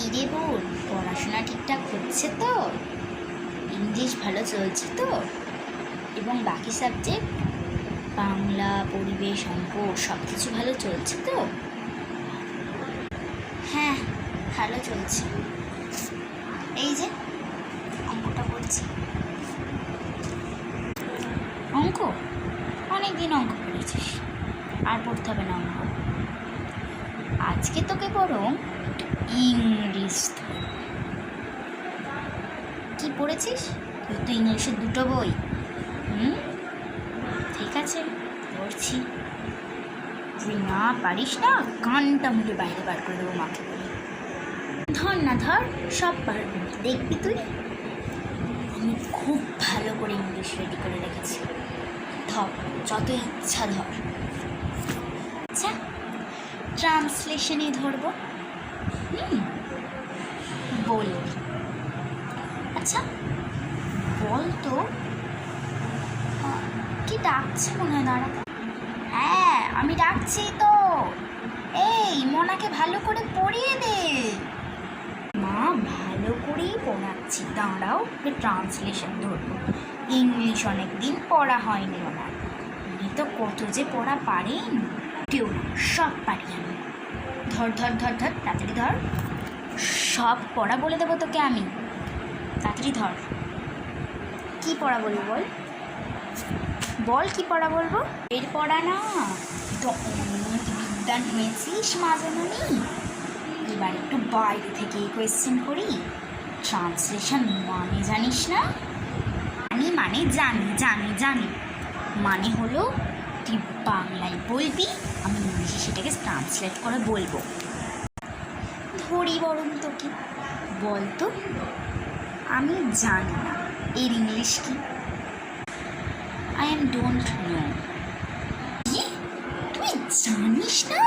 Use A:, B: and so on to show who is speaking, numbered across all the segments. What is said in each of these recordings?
A: কিরে বোন, পড়াশোনা ঠিকঠাক হচ্ছে তো? ইংলিশ ভালো চলছে তো? এবং বাকি সাবজেক্ট বাংলা, পরিবেশ, অঙ্ক সব কিছু ভালো চলছে তো? হ্যাঁ, ভালো চলছে। এই যে অঙ্কটা করছি। অঙ্ক অনেক দিন অঙ্ক পড়েছিস, আর পড়তে হবে না অঙ্ক। আজকে তোকে বরং ইংলিশ কি পড়েছিস? তুই তো ইংলিশের দুটো বই। ঠিক আছে, পড়ছি। তুই না পারিস না, কানটা মুখে বাইরে বার করে দেবো মাকে বলে। ধর না ধর, সব পারবি, দেখবি তুই। আমি খুব ভালো করে ইংলিশ রেডি করে রেখেছি। ধর, যত ইচ্ছা ধর। আচ্ছা, ট্রান্সলেশনই ধরবো। বলবি। আচ্ছা বল তো, কি ডাকছে মনে হয়, দাঁড়াতে। হ্যাঁ, আমি ডাকছি তো। এই মোনাকে ভালো করে পড়িয়ে দে। মা ভালো করেই পড়াচ্ছি, দাঁড়াও, ট্রান্সলেশন ধরবো। ইংলিশ অনেক দিন পড়া হয়নি ওনার। উনি তো কত যে পড়া পারেন, কেউ না, সব পারি আমি। ধর ধর ধর ধর, তাড়াতাড়ি ধর। সব পড়া বলে দেবো তোকে আমি, তাড়াতাড়ি ধর। কি পড়া বলবো বল? বল কি পড়া বলবো? এর পড়া না, তো অনেক বিদ্যান হয়েছিস মাঝামানি। এবার একটু বাইরে থেকে কোয়েশ্চেন করি। ট্রান্সলেশন মানে জানিস না? মানে জানি জানি জানি। মানে হলো তুই বাংলায় বলবি, আমি ইংলিশে সেটাকে ট্রান্সলেট করে বলবো। ধরি বরং তোকে, বল তো। আমি জানি না এর ইংলিশ কি। I don't know. কি? তুই জানিস না?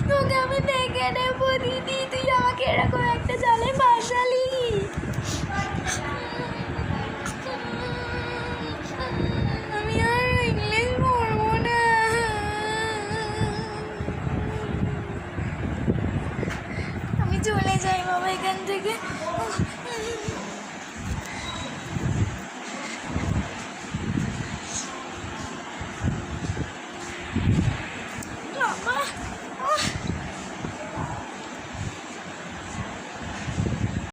A: তোকে আমি দেখে নেবো দিদি, তুই আমাকে এরকম একটা জালে ফাঁসালি। আমি আর ইংলিশ পড়বো না। আমি চলে যাই বাবা এখান থেকে।